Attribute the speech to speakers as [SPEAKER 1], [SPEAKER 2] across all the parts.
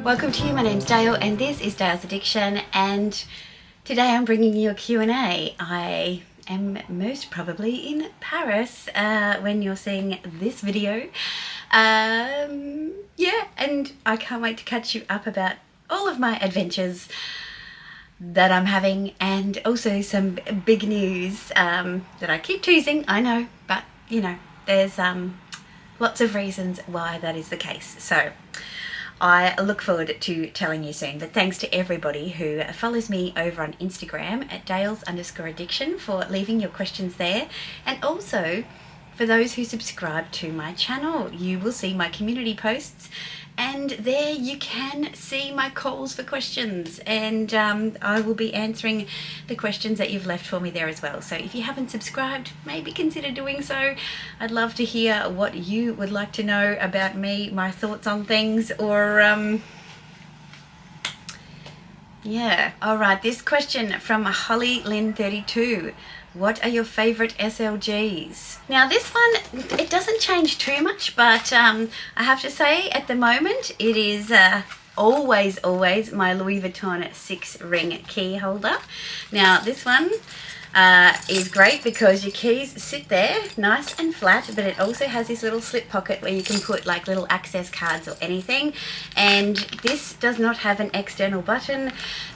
[SPEAKER 1] Welcome to you, my name's Dale and this is Dale's Addiction, and today I'm bringing you a Q&A. I am most probably in Paris when you're seeing this video. Yeah, and I can't wait to catch you up about all of my adventures that I'm having, and also some big news that I keep teasing, I know, but you know, there's lots of reasons why that is the case. So I look forward to telling you soon, but thanks to everybody who follows me over on Instagram at Dales_addiction for leaving your questions there, and also for those who subscribe to my channel. You will see my community posts, and there you can see my calls for questions, and I will be answering the questions that you've left for me there as well. So if you haven't subscribed, maybe consider doing so. I'd love to hear what you would like to know about me, my thoughts on things, or yeah. Alright, this question from Holly Lynn 32. What are your favourite SLGs? Now this one, it doesn't change too much, but I have to say at the moment it is always my Louis Vuitton 6-ring key holder. Now this one is great because your keys sit there nice and flat, but it also has this little slip pocket where you can put like little access cards or anything, and this does not have an external button.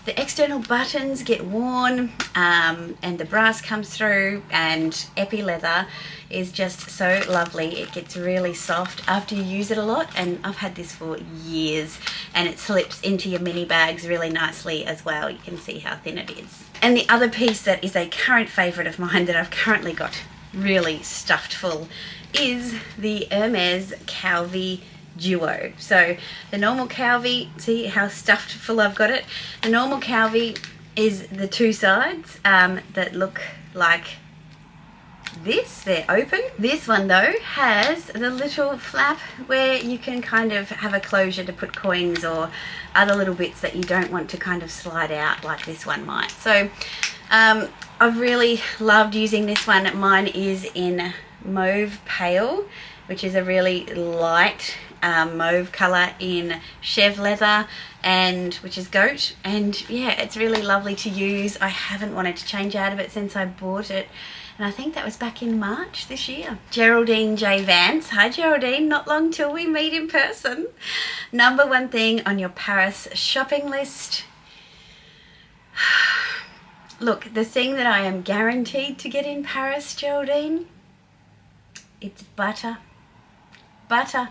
[SPEAKER 1] The external buttons get worn and the brass comes through, and epi leather is just so lovely. It gets really soft after you use it a lot, and I've had this for years, and it slips into your mini bags really nicely as well. You can see how thin it is. And the other piece that is a current favourite of mine that I've currently got really stuffed full is the Hermes Calvi Duo. So the normal Calvi, see how stuffed full I've got it? The normal Calvi is the two sides that look like this, they're open. This one though has the little flap where you can kind of have a closure to put coins or other little bits that you don't want to kind of slide out like this one might. So I've really loved using this one. Mine is in mauve pale, which is a really light mauve colour in chev leather, and which is goat, and yeah, it's really lovely to use. I haven't wanted to change out of it since I bought it, and I think that was back in March this year. Geraldine J. Vance. Hi Geraldine, not long till we meet in person. Number one thing on your Paris shopping list? Look, the thing that I am guaranteed to get in Paris, Geraldine, it's butter. Butter.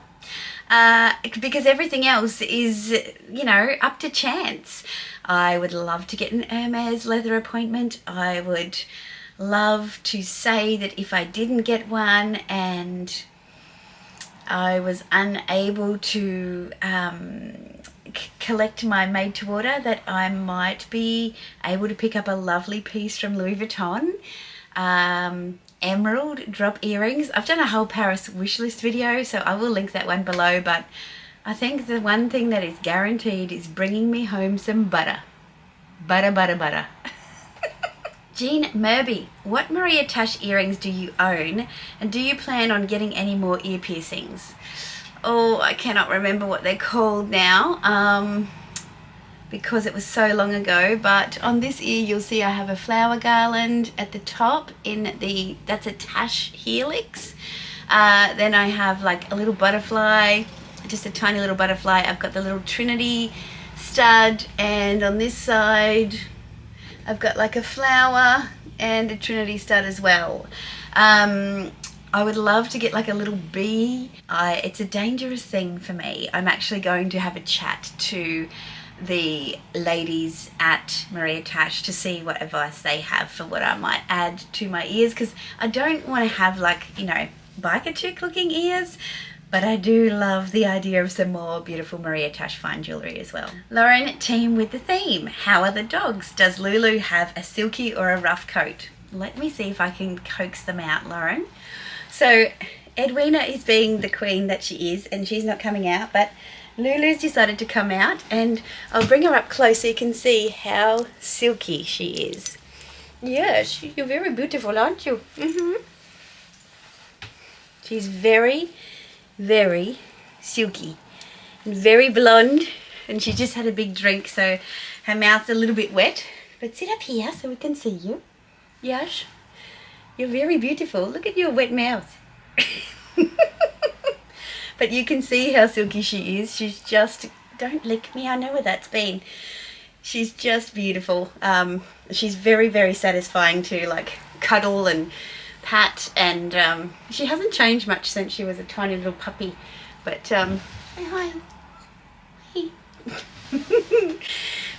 [SPEAKER 1] Because everything else is, you know, up to chance. I would love to get an Hermes leather appointment. I would love to say that if I didn't get one and I was unable to collect my made to order, that I might be able to pick up a lovely piece from Louis Vuitton. Emerald drop earrings. I've done a whole Paris wish list video, so I will link that one below, but I think the one thing that is guaranteed is bringing me home some butter. Butter. Jean Murby, what Maria Tash earrings do you own, and do you plan on getting any more ear piercings? Oh, I cannot remember what they're called now, because it was so long ago, but on this ear you'll see I have a flower garland at the top in the, that's a Tash helix. Then I have like a little butterfly, just a tiny little butterfly. I've got the little Trinity stud, and on this side I've got like a flower and a Trinity stud as well. I would love to get like a little bee. It's a dangerous thing for me. I'm actually going to have a chat to the ladies at Maria Tash to see what advice they have for what I might add to my ears, because I don't want to have like, you know, biker chick looking ears, but I do love the idea of some more beautiful Maria Tash fine jewellery as well. Lauren, team with the theme. How are the dogs? Does Lulu have a silky or a rough coat? Let me see if I can coax them out, Lauren. So Edwina is being the queen that she is, and she's not coming out, but Lulu's decided to come out, and I'll bring her up close so you can see how silky she is. Yes, you're very beautiful, aren't you? She's very, very silky and very blonde and she just had a big drink, so her mouth's a little bit wet. But sit up here so we can see you. Yes, you're very beautiful. Look at your wet mouth. But you can see how silky she is. She's just, don't lick me, I know where that's been. She's just beautiful. She's very, very satisfying to like cuddle and pat, and she hasn't changed much since she was a tiny little puppy. But say hi.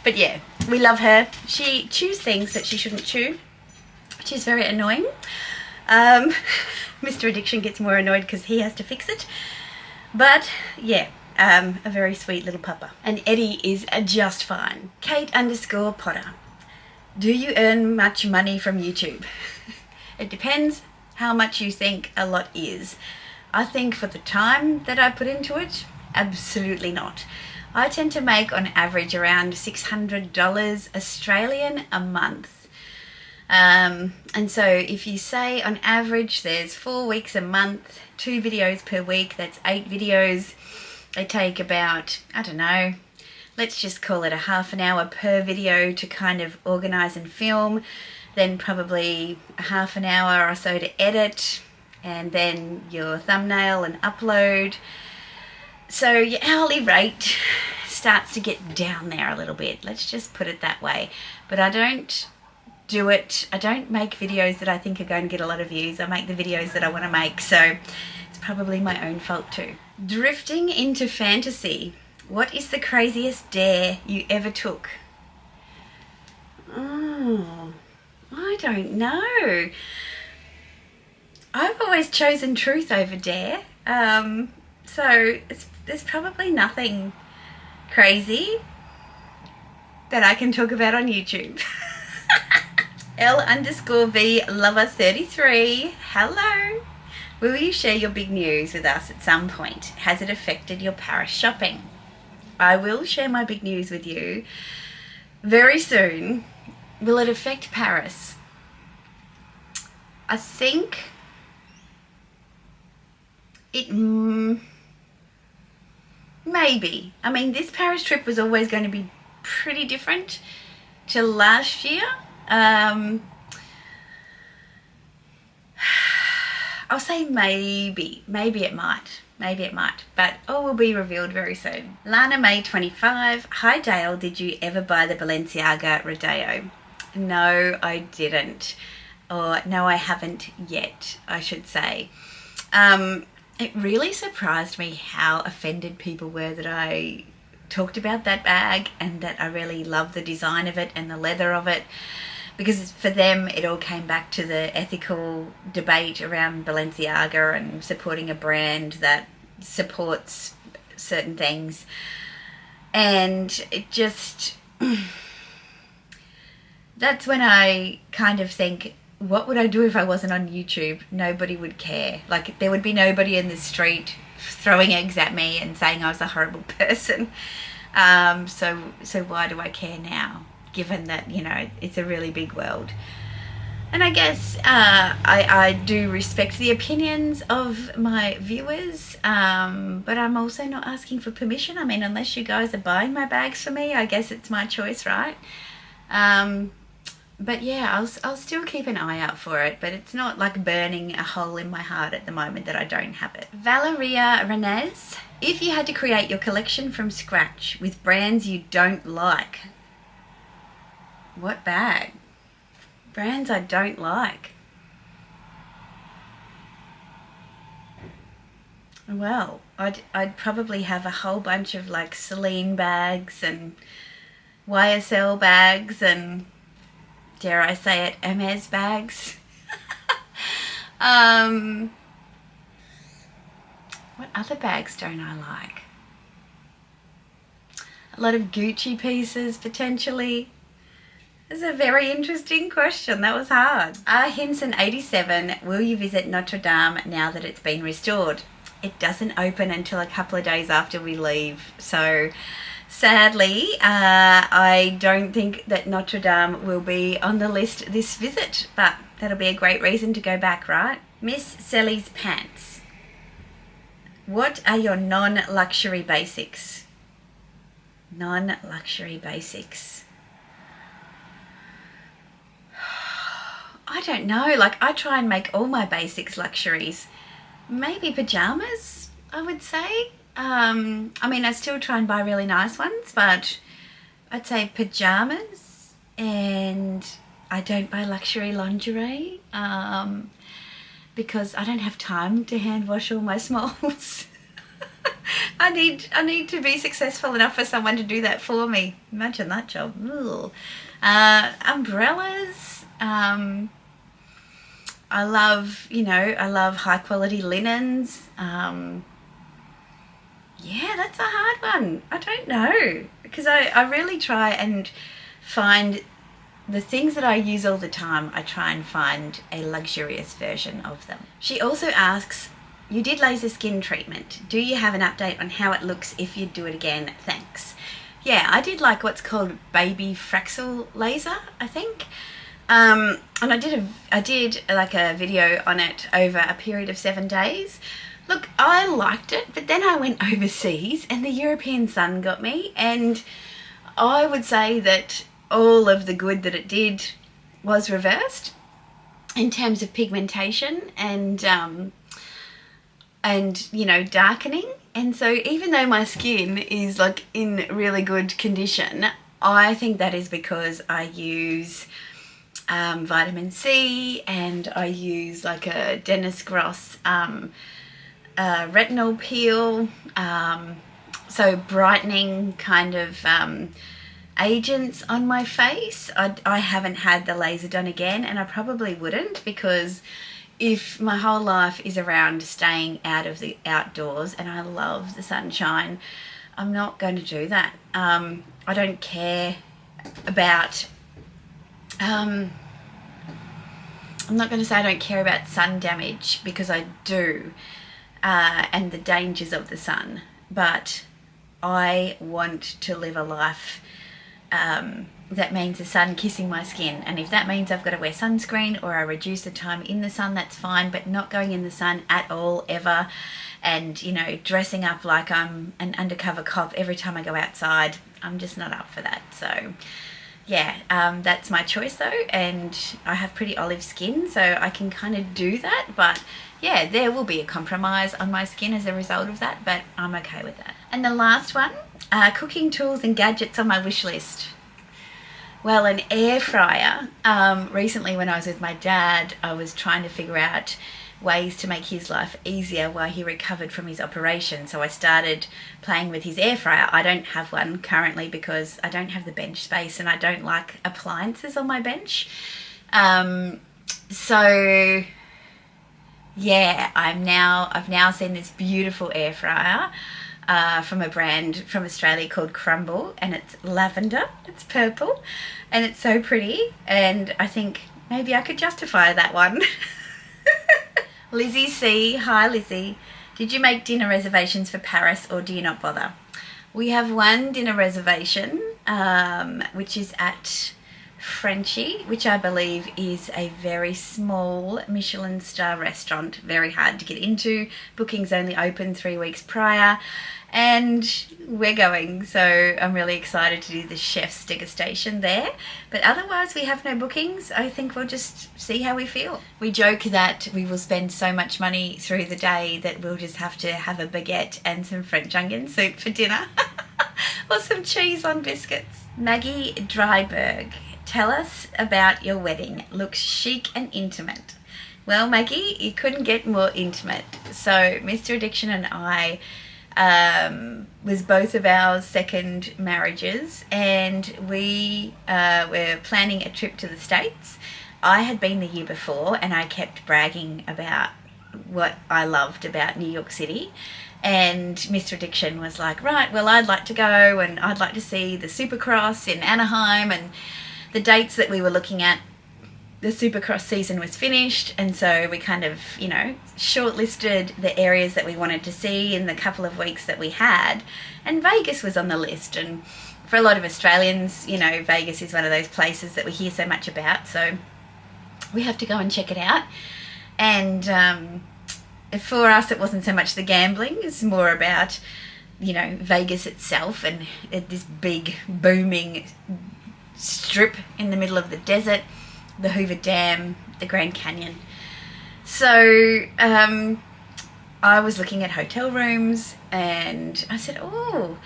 [SPEAKER 1] But yeah, we love her. She chews things that she shouldn't chew, which is very annoying. Mr. Addiction gets more annoyed because he has to fix it. But yeah, a very sweet little pupper. And Eddie is just fine. Kate_Potter. Do you earn much money from YouTube? It depends how much you think a lot is. I think for the time that I put into it, absolutely not. I tend to make on average around $600 Australian a month. And so if you say on average there's 4 weeks a month, 2 videos per week, that's 8 videos. They take about, I don't know, let's just call it a half an hour per video to kind of organize and film, then probably a half an hour or so to edit, and then your thumbnail and upload. So your hourly rate starts to get down there a little bit. Let's just put it that way. But I don't make videos that I think are going to get a lot of views. I make the videos that I want to make. So it's probably my own fault too. Drifting into fantasy. What is the craziest dare you ever took? Oh, I don't know. I've always chosen truth over dare. So there's probably nothing crazy that I can talk about on YouTube. L_V lover 33. Hello. Will you share your big news with us at some point? Has it affected your Paris shopping? I will share my big news with you very soon. Will it affect Paris? I think it maybe. I mean, this Paris trip was always going to be pretty different to last year. I'll say maybe it might, but all will be revealed very soon. Lana May 25. Hi Dale, did you ever buy the Balenciaga Rodeo? No, I didn't. Or no, I haven't yet, I should say. It really surprised me how offended people were that I talked about that bag and that I really love the design of it and the leather of it, because for them it all came back to the ethical debate around Balenciaga and supporting a brand that supports certain things. And it just that's when I kind of think, what would I do if I wasn't on YouTube? Nobody would care. Like, there would be nobody in the street throwing eggs at me and saying I was a horrible person. So why do I care now, given that, you know, it's a really big world? And I guess I do respect the opinions of my viewers, but I'm also not asking for permission. I mean, unless you guys are buying my bags for me, I guess it's my choice, right? But yeah, I'll still keep an eye out for it, but it's not like burning a hole in my heart at the moment that I don't have it. Valeria Renez. If you had to create your collection from scratch with brands you don't like, what bag? Brands I don't like. Well, I'd probably have a whole bunch of like Celine bags and YSL bags and, dare I say it, Hermes bags. What other bags don't I like? A lot of Gucci pieces, potentially. That's a very interesting question. That was hard. Hinson 87, will you visit Notre Dame now that it's been restored? It doesn't open until a couple of days after we leave. So sadly, I don't think that Notre Dame will be on the list this visit, but that'll be a great reason to go back, right? Miss Sally's Pants. What are your non-luxury basics? Non-luxury basics. I don't know, like I try and make all my basics luxuries. Maybe pajamas, I would say. I mean, I still try and buy really nice ones, but I'd say pajamas, and I don't buy luxury lingerie because I don't have time to hand wash all my smalls. I need to be successful enough for someone to do that for me. Imagine that job. Umbrellas. I love high quality linens. Yeah, that's a hard one. I don't know, because I really try and find the things that I use all the time. I try and find a luxurious version of them. She also asks, you did laser skin treatment. Do you have an update on how it looks if you do it again? Thanks. Yeah, I did like what's called baby Fraxel laser, I think. And I did like a video on it over a period of 7 days. Look, I liked it, but then I went overseas and the European sun got me, and I would say that all of the good that it did was reversed in terms of pigmentation and darkening. And so even though my skin is like in really good condition, I think that is because I use vitamin C, and I use like a Dennis Gross retinol peel, so brightening kind of agents on my face. I haven't had the laser done again, and I probably wouldn't, because if my whole life is around staying out of the outdoors and I love the sunshine, I'm not going to do that. I don't care about I'm not going to say I don't care about sun damage, because I do, and the dangers of the sun, but I want to live a life that means the sun kissing my skin, and if that means I've got to wear sunscreen or I reduce the time in the sun, that's fine, but not going in the sun at all ever, and dressing up like I'm an undercover cop every time I go outside, I'm just not up for that. So yeah, that's my choice though, and I have pretty olive skin, so I can kind of do that. But yeah, there will be a compromise on my skin as a result of that, but I'm okay with that. And the last one, cooking tools and gadgets on my wish list. Well, an air fryer. Recently when I was with my dad, I was trying to figure out ways to make his life easier while he recovered from his operation. So I started playing with his air fryer. I don't have one currently because I don't have the bench space, and I don't like appliances on my bench. So yeah, I've now seen this beautiful air fryer from a brand from Australia called Crumble, and it's lavender, it's purple, and it's so pretty, and I think maybe I could justify that one. Lizzie C. Hi Lizzie. Did you make dinner reservations for Paris, or do you not bother? We have one dinner reservation, which is at Frenchie, which I believe is a very small Michelin star restaurant, very hard to get into. Bookings only open 3 weeks prior, and we're going, so I'm really excited to do the chef's degustation there. But otherwise we have no bookings. I think we'll just see how we feel. We joke that we will spend so much money through the day that we'll just have to have a baguette and some French onion soup for dinner or some cheese on biscuits. Maggie Dryberg, tell us about your wedding. Looks chic and intimate. Well, Maggie, you couldn't get more intimate. So Mr. Addiction and I was both of our second marriages, and we were planning a trip to the States. I had been the year before, and I kept bragging about what I loved about New York City, and Mr. Addiction was like, right, well, I'd like to go, and I'd like to see the Supercross in Anaheim. And the dates that we were looking at, the Supercross season was finished, and so we kind of, shortlisted the areas that we wanted to see in the couple of weeks that we had, and Vegas was on the list. And for a lot of Australians, Vegas is one of those places that we hear so much about, so we have to go and check it out. And for us, it wasn't so much the gambling, it's more about you know, Vegas itself, and this big booming strip in the middle of the desert, the Hoover Dam, the Grand Canyon. So I was looking at hotel rooms and I said, oh,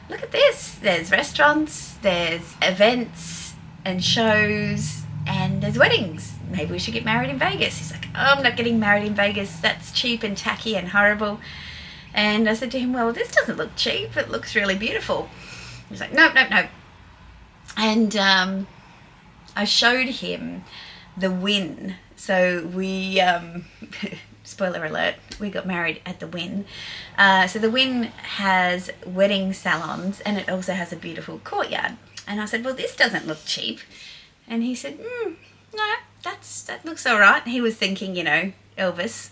[SPEAKER 1] look at this. There's restaurants, there's events and shows, and there's weddings. Maybe we should get married in Vegas. He's like, oh, I'm not getting married in Vegas. That's cheap and tacky and horrible. And I said to him, well, this doesn't look cheap. It looks really beautiful. He's like, no. And I showed him the Wynn. So we, spoiler alert, we got married at the Wynn. So the Wynn has wedding salons, and it also has a beautiful courtyard. And I said, well, this doesn't look cheap. And he said, no, that looks all right. He was thinking, you know, Elvis,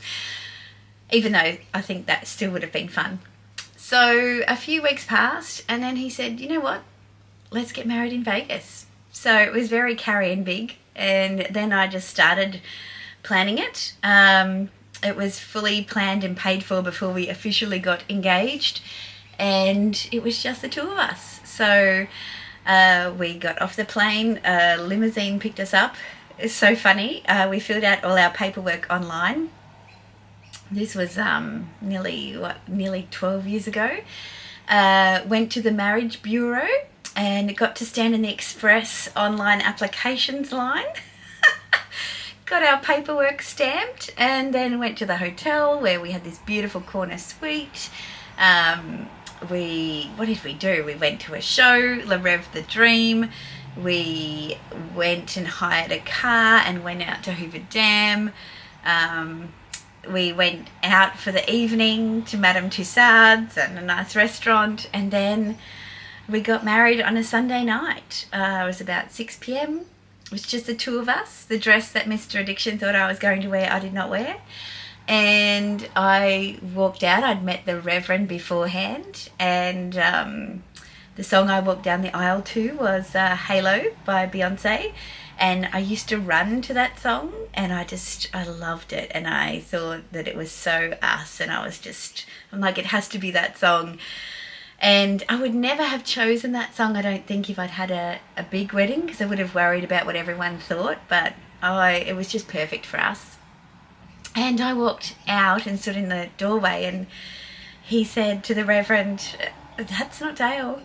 [SPEAKER 1] even though I think that still would have been fun. So a few weeks passed, and then he said, you know what, let's get married in Vegas. So it was very carrying big, and then I just started planning it. It was fully planned and paid for before we officially got engaged, and it was just the two of us. So we got off the plane, a limousine picked us up. It's so funny. We filled out all our paperwork online. This was nearly 12 years ago. Went to the marriage bureau and got to stand in the express online applications line. Got our paperwork stamped, and then went to the hotel where we had this beautiful corner suite. What did we do? We went to a show, Le Rêve the Dream. We went and hired a car and went out to Hoover Dam. We went out for the evening to Madame Tussauds and a nice restaurant, and then we got married on a Sunday night. It was about 6 p.m. It was just the two of us. The dress that Mr. Addiction thought I was going to wear, I did not wear. And I walked out. I'd met the Reverend beforehand, and the song I walked down the aisle to was Halo by Beyonce. And I used to run to that song, and I loved it, and I thought that it was so us, and I'm like, it has to be that song. And I would never have chosen that song, I don't think, if I'd had a big wedding, because I would have worried about what everyone thought, but it was just perfect for us. And I walked out and stood in the doorway, and he said to the Reverend, that's not Dale.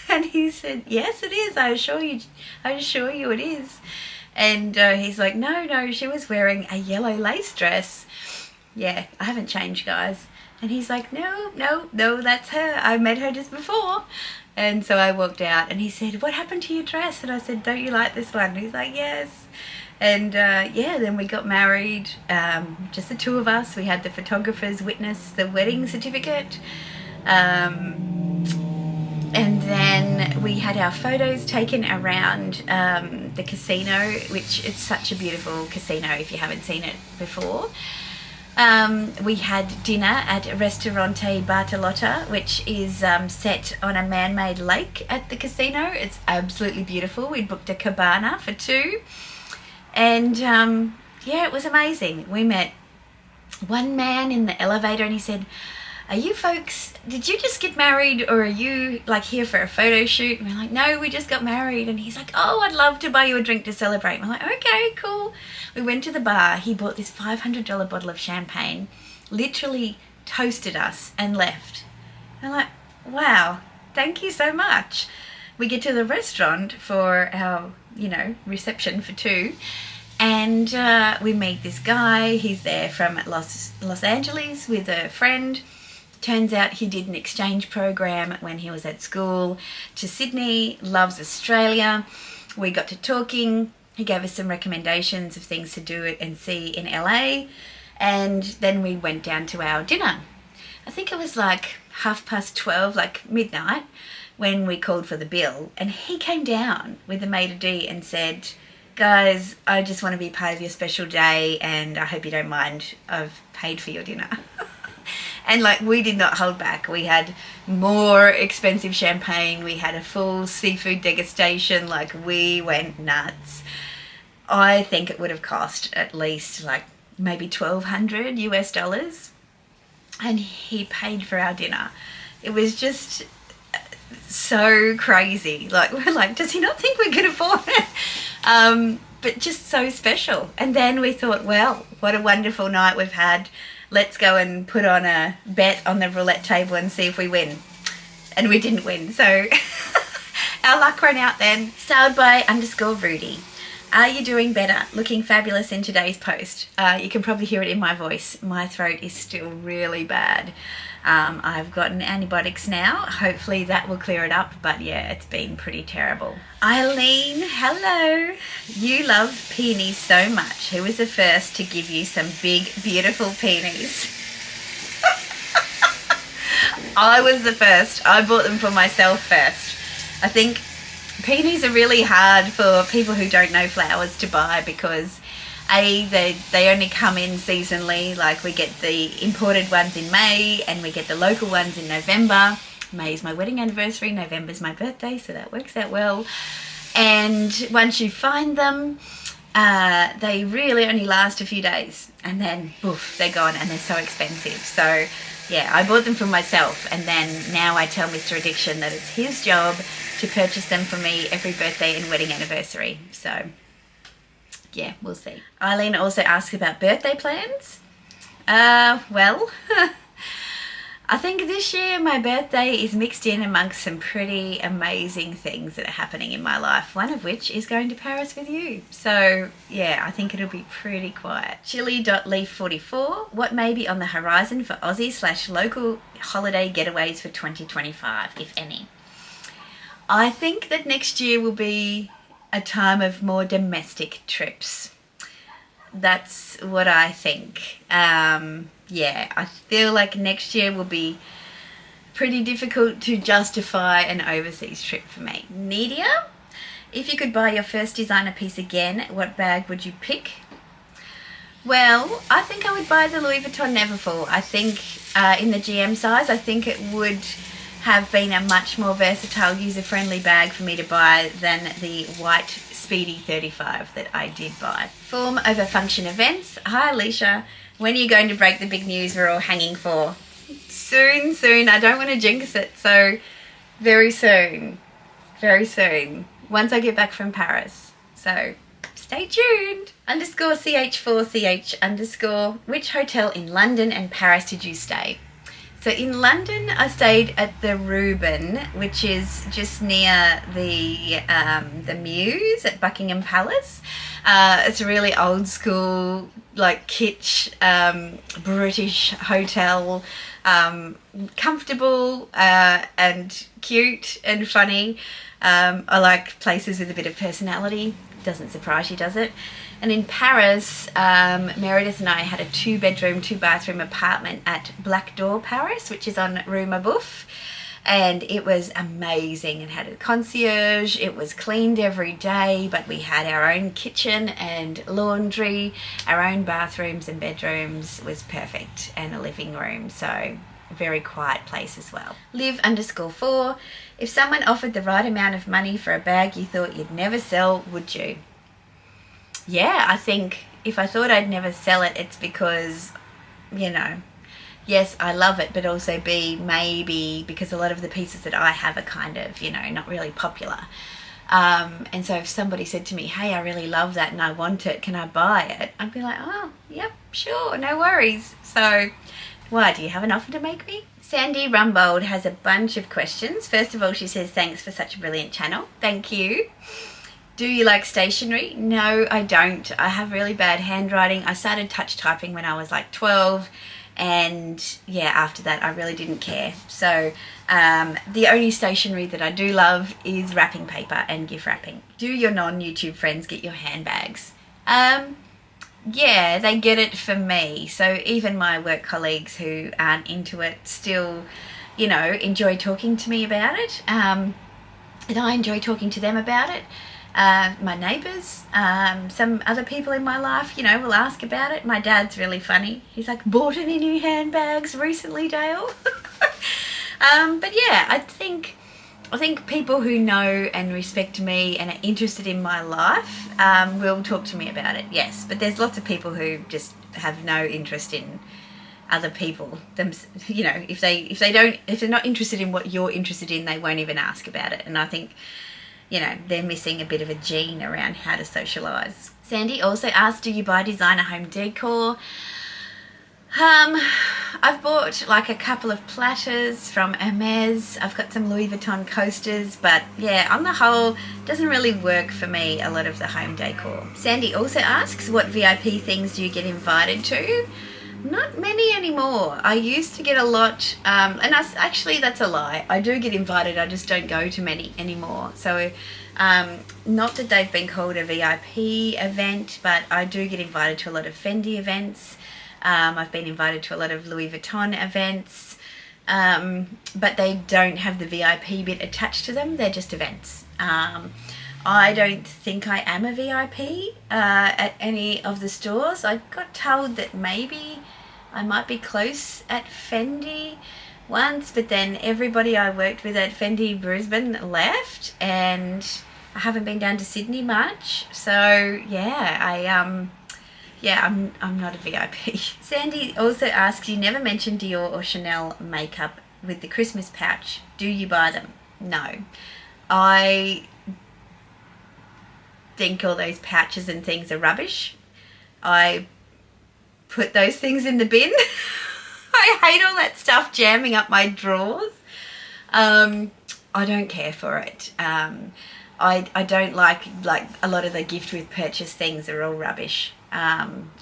[SPEAKER 1] And he said, yes, it is. I assure you it is. And he's like, no, she was wearing a yellow lace dress. Yeah, I haven't changed, guys. And he's like, no, that's her. I met her just before. And so I walked out, and he said, what happened to your dress? And I said, don't you like this one? And he's like, yes. And then we got married, just the two of us. We had the photographers witness the wedding certificate. And then we had our photos taken around the casino, which is such a beautiful casino if you haven't seen it before. We had dinner at Ristorante Bartolotta, which is set on a man-made lake at the casino. It's absolutely beautiful. We booked a cabana for two. And it was amazing. We met one man in the elevator, and he said, are you folks, did you just get married, or are you like here for a photo shoot? And we're like, no, we just got married. And he's like, oh, I'd love to buy you a drink to celebrate. And we're like, okay, cool. We went to the bar. He bought this $500 bottle of champagne, literally toasted us and left. And I'm like, wow, thank you so much. We get to the restaurant for our, reception for two. And we meet this guy. He's there from Los Angeles with a friend. Turns out he did an exchange program when he was at school to Sydney, loves Australia. We got to talking. He gave us some recommendations of things to do and see in LA. And then we went down to our dinner. I think it was like 12:30, like midnight, when we called for the bill. And he came down with the maitre d' and said, guys, I just want to be part of your special day, and I hope you don't mind. I've paid for your dinner. And we did not hold back. We had more expensive champagne. We had a full seafood degustation. We went nuts. I think it would have cost at least maybe $1,200 US. and he paid for our dinner. It was just so crazy. Like, we're like, does he not think we can afford it? But just so special. And then we thought, well, what a wonderful night we've had. Let's go and put on a bet on the roulette table and see if we win. And we didn't win, so our luck ran out then. Styled by _Rudy. Are you doing better? Looking fabulous in today's post. You can probably hear it in my voice. My throat is still really bad. I've gotten antibiotics now. Hopefully that will clear it up. But yeah, it's been pretty terrible. Eileen, hello. You love peonies so much. Who was the first to give you some big, beautiful peonies? I was the first. I bought them for myself first. I think peonies are really hard for people who don't know flowers to buy because they only come in seasonally. Like, we get the imported ones in May and we get the local ones in November. May is my wedding anniversary, November's my birthday, so that works out well. And once you find them, they really only last a few days and then poof, they're gone, and they're so expensive. So yeah, I bought them for myself, and then now I tell Mr. Addiction that it's his job to purchase them for me every birthday and wedding anniversary. So yeah, we'll see. Eileen also asks about birthday plans. Well, I think this year my birthday is mixed in amongst some pretty amazing things that are happening in my life, one of which is going to Paris with you. So yeah, I think it'll be pretty quiet. Chili.leaf44, what may be on the horizon for Aussie/local holiday getaways for 2025, if any? I think that next year will be a time of more domestic trips. That's what I think. Yeah, I feel like next year will be pretty difficult to justify an overseas trip for me. Nidia, if you could buy your first designer piece again, what bag would you pick? Well, I think I would buy the Louis Vuitton Neverfull. I think in the GM size, I think it would have been a much more versatile, user-friendly bag for me to buy than the white Speedy 35 that I did buy. Form over function events. Hi Alicia, when are you going to break the big news we're all hanging for? Soon. I don't want to jinx it, so very soon. Once I get back from Paris. So stay tuned. _CH4CH_, which hotel in London and Paris did you stay? So in London, I stayed at the Reuben, which is just near the Mews at Buckingham Palace. It's a really old school, like kitsch, British hotel, comfortable and cute and funny. I like places with a bit of personality. Doesn't surprise you, does it? And in Paris, Meredith and I had a 2-bedroom, 2-bathroom apartment at Black Door Paris, which is on Rue Mabouf. And it was amazing. It had a concierge. It was cleaned every day, but we had our own kitchen and laundry, our own bathrooms and bedrooms. It was perfect, and a living room. So a very quiet place as well. Liv_4, if someone offered the right amount of money for a bag you thought you'd never sell, would you? Yeah, I think if I thought I'd never sell it, it's because, you know, yes, I love it, but also B, maybe because a lot of the pieces that I have are kind of, you know, not really popular. And so if somebody said to me, hey, I really love that and I want it, can I buy it? I'd be like, oh, yep, sure, no worries. So why, do you have an offer to make me? Sandy Rumbold has a bunch of questions. First of all, she says, thanks for such a brilliant channel. Thank you. Do you like stationery? No, I don't. I have really bad handwriting. I started touch typing when I was like 12, and yeah, after that I really didn't care. So the only stationery that I do love is wrapping paper and gift wrapping. Do your non-YouTube friends get your handbags? Yeah, they get it for me. So even my work colleagues who aren't into it still, you know, enjoy talking to me about it. And I enjoy talking to them about it. My neighbours, some other people in my life, you know, will ask about it. My dad's really funny. He's like, bought any new handbags recently, Dale? But yeah, I think people who know and respect me and are interested in my life will talk to me about it, yes. But there's lots of people who just have no interest in other people. You know, if they're not interested in what you're interested in, they won't even ask about it. And I think, you know, they're missing a bit of a gene around how to socialise. Sandy also asked, do you buy designer home decor? I've bought like a couple of platters from Hermes. I've got some Louis Vuitton coasters, but yeah, on the whole, it doesn't really work for me, a lot of the home decor. Sandy also asks, what VIP things do you get invited to? Not many anymore. I used to get a lot, actually that's a lie. I do get invited, I just don't go to many anymore. So not that they've been called a VIP event, but I do get invited to a lot of Fendi events. I've been invited to a lot of Louis Vuitton events, but they don't have the VIP bit attached to them. They're just events. I don't think I am a VIP at any of the stores. I got told that maybe I might be close at Fendi once, but then everybody I worked with at Fendi Brisbane left, and I haven't been down to Sydney much. So yeah, I'm not a VIP. Sandy also asks, you never mentioned Dior or Chanel makeup with the Christmas pouch. Do you buy them? No. I think all those pouches and things are rubbish. I put those things in the bin. I hate all that stuff jamming up my drawers. I don't care for it. I don't like a lot of the gift with purchase things are all rubbish.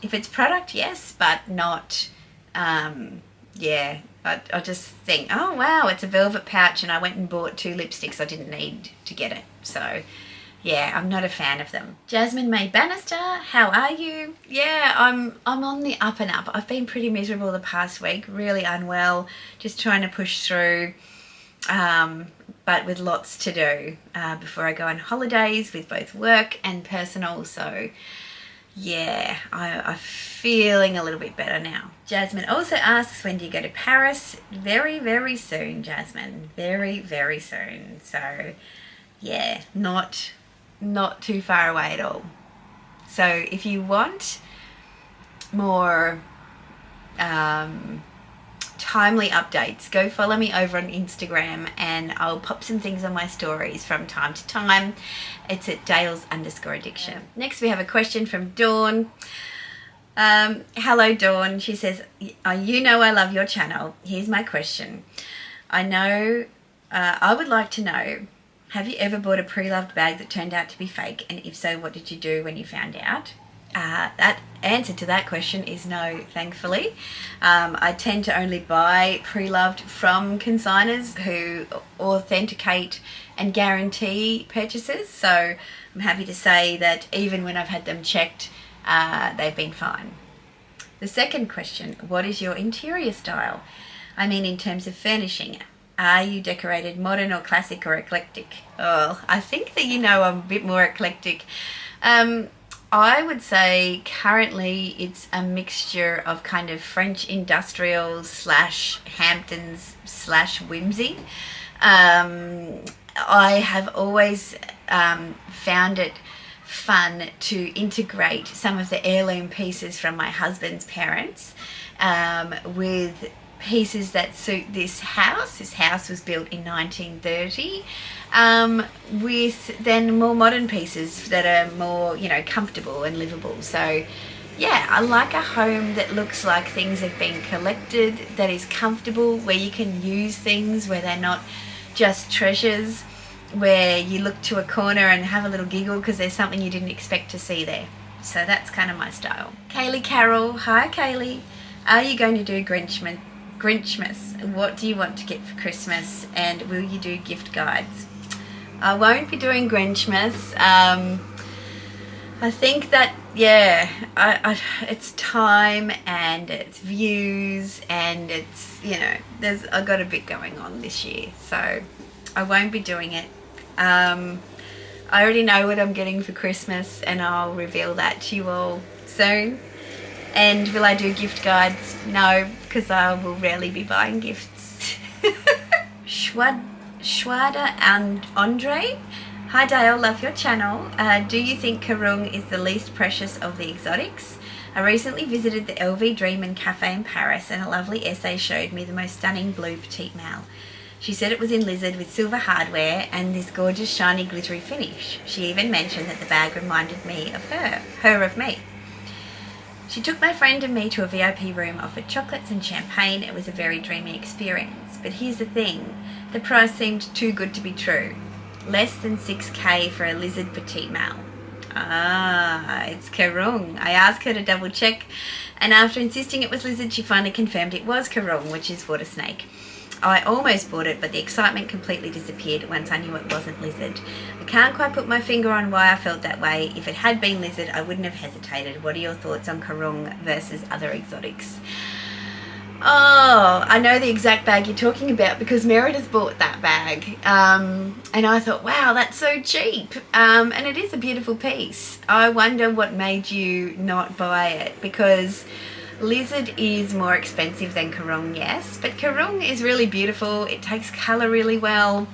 [SPEAKER 1] If it's product, yes, but not, yeah, I just think, oh wow, it's a velvet pouch and I went and bought 2 lipsticks I didn't need to get it. So yeah, I'm not a fan of them. Jasmine May Bannister, how are you? Yeah, I'm on the up and up. I've been pretty miserable the past week, really unwell, just trying to push through, but with lots to do before I go on holidays with both work and personal. So yeah, I'm feeling a little bit better now. Jasmine also asks, when do you go to Paris? Very, very soon, Jasmine. Very, very soon. So yeah, not too far away at all. So if you want more timely updates, go follow me over on Instagram and I'll pop some things on my stories from time to time. It's at Dales_addiction. Next we have a question from Dawn. Hello Dawn. She says, you know I love your channel. Here's my question. I would like to know, have you ever bought a pre-loved bag that turned out to be fake? And if so, what did you do when you found out? That answer to that question is no, thankfully. I tend to only buy pre-loved from consigners who authenticate and guarantee purchases. So I'm happy to say that even when I've had them checked, they've been fine. The second question, what is your interior style? I mean, in terms of furnishing. Are you decorated modern or classic or eclectic? Oh, I think that I'm a bit more eclectic. I would say currently it's a mixture of kind of French industrial / Hamptons / whimsy. I have always found it fun to integrate some of the heirloom pieces from my husband's parents with pieces that suit this house. This house was built in 1930, with then more modern pieces that are more, comfortable and livable. So yeah, I like a home that looks like things have been collected, that is comfortable, where you can use things, where they're not just treasures, where you look to a corner and have a little giggle because there's something you didn't expect to see there. So that's kind of my style. Kaylee Carroll, hi Kaylee. Are you going to do Grinchmas? What do you want to get for Christmas, and will you do gift guides? I won't be doing Grinchmas. I think that, yeah, it's time and it's views and it's, I've got a bit going on this year, so I won't be doing it. I already know what I'm getting for Christmas and I'll reveal that to you all soon. And will I do gift guides? No, because I will rarely be buying gifts. Schwada and Andre. Hi Dale, love your channel. Do you think Karung is the least precious of the exotics? I recently visited the LV Dreamin' Cafe in Paris and a lovely essay showed me the most stunning blue petite mail. She said it was in lizard with silver hardware and this gorgeous shiny glittery finish. She even mentioned that the bag reminded me of her of me. She took my friend and me to a VIP room, offered chocolates and champagne. It was a very dreamy experience. But here's the thing, the price seemed too good to be true. Less than 6K for a lizard petite mail. Ah, it's Karung. I asked her to double check, and after insisting it was lizard, she finally confirmed it was Karung, which is water snake. I almost bought it, but the excitement completely disappeared once I knew it wasn't lizard. I can't quite put my finger on why I felt that way. If it had been lizard, I wouldn't have hesitated. What are your thoughts on Karung versus other exotics? Oh, I know the exact bag you're talking about because Merida's bought that bag. And I thought, wow, that's so cheap. And it is a beautiful piece. I wonder what made you not buy it, because lizard is more expensive than Karung, yes, but Karung is really beautiful. It takes colour really well,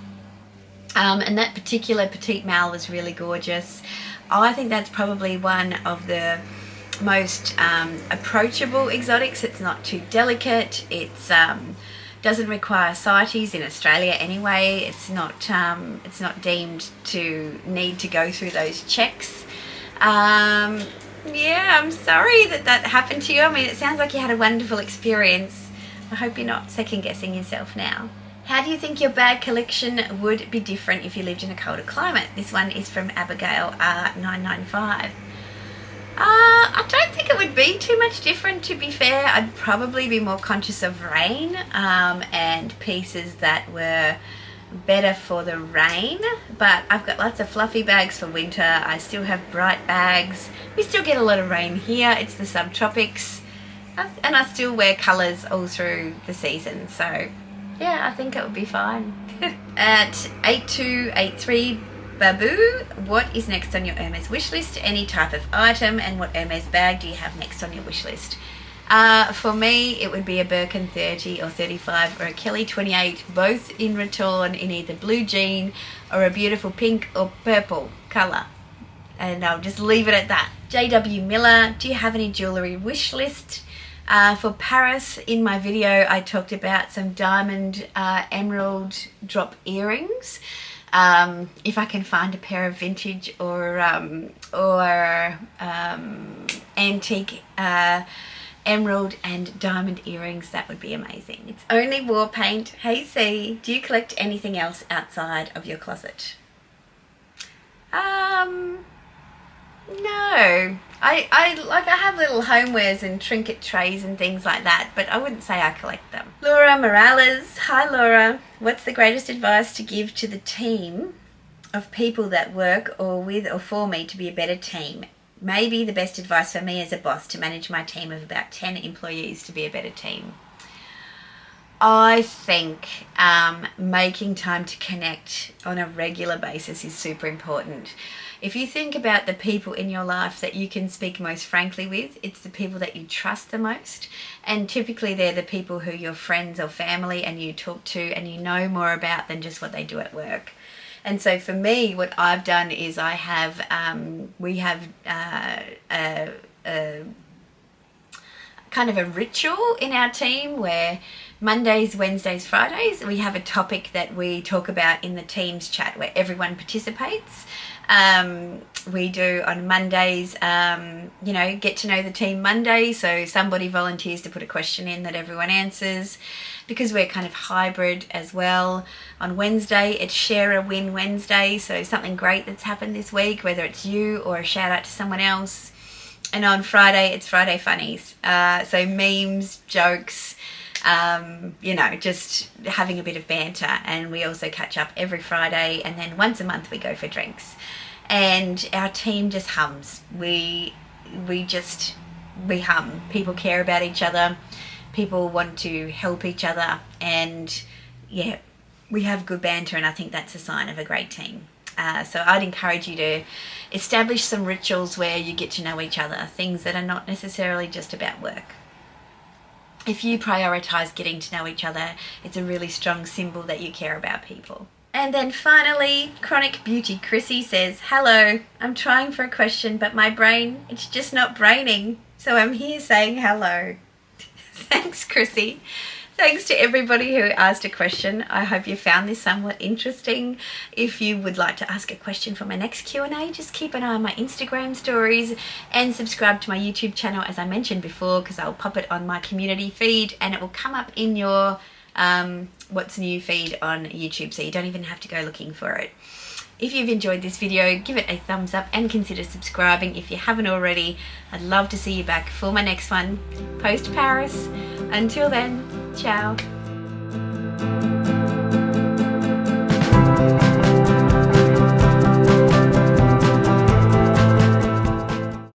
[SPEAKER 1] and that particular petite mail was really gorgeous. I think that's probably one of the most approachable exotics. It's not too delicate. It's doesn't require CITES in Australia anyway. It's not deemed to need to go through those checks. Yeah, I'm sorry that happened to you. I mean, it sounds like you had a wonderful experience. I hope you're not second guessing yourself now. How do you think your bag collection would be different if you lived in a colder climate? This one is from Abigail R995. I don't think it would be too much different, to be fair. I'd probably be more conscious of rain and pieces that were better for the rain, but I've got lots of fluffy bags for winter. I still have bright bags. We still get a lot of rain here. It's the subtropics, and I still wear colours all through the season, so yeah, I think it would be fine. At 8283 Babu, what is next on your Hermes wish list? Any type of item, and what Hermes bag do you have next on your wish list? For me, it would be a Birkin 30 or 35 or a Kelly 28, both in return in either blue jean or a beautiful pink or purple colour. And I'll just leave it at that. JW Miller, do you have any jewellery wish list? For Paris, in my video, I talked about some diamond emerald drop earrings. If I can find a pair of vintage or antique emerald and diamond earrings, that would be amazing. It's only war paint. Hey C, do you collect anything else outside of your closet? No. I have little homewares and trinket trays and things like that, but I wouldn't say I collect them. Laura Morales, hi Laura. What's the greatest advice to give to the team of people that work or with or for me to be a better team? Maybe the best advice for me as a boss to manage my team of about 10 employees to be a better team. I think making time to connect on a regular basis is super important. If you think about the people in your life that you can speak most frankly with, it's the people that you trust the most. And typically they're the people who you're friends or family and you talk to and you know more about than just what they do at work. And so for me, what I've done is we have a kind of a ritual in our team where Mondays, Wednesdays, Fridays, we have a topic that we talk about in the Teams chat where everyone participates. We do on Mondays, get to know the team Monday. So somebody volunteers to put a question in that everyone answers, because we're kind of hybrid as well. On Wednesday, it's Share a Win Wednesday. So something great that's happened this week, whether it's you or a shout out to someone else. And on Friday, it's Friday Funnies. So memes, jokes, just having a bit of banter. And we also catch up every Friday, and then once a month we go for drinks. And our team just hums. We hum. People care about each other. People want to help each other. And yeah, we have good banter, and I think that's a sign of a great team. So I'd encourage you to establish some rituals where you get to know each other, things that are not necessarily just about work. If you prioritise getting to know each other, it's a really strong symbol that you care about people. And then finally, Chronic Beauty Chrissy says, hello, I'm trying for a question, but my brain, it's just not braining. So I'm here saying hello. Thanks, Chrissy. Thanks to everybody who asked a question. I hope you found this somewhat interesting. If you would like to ask a question for my next Q&A, just keep an eye on my Instagram stories and subscribe to my YouTube channel, as I mentioned before, because I'll pop it on my community feed and it will come up in your What's New feed on YouTube, so you don't even have to go looking for it. If you've enjoyed this video, give it a thumbs up and consider subscribing if you haven't already. I'd love to see you back for my next one, post Paris. Until then, ciao.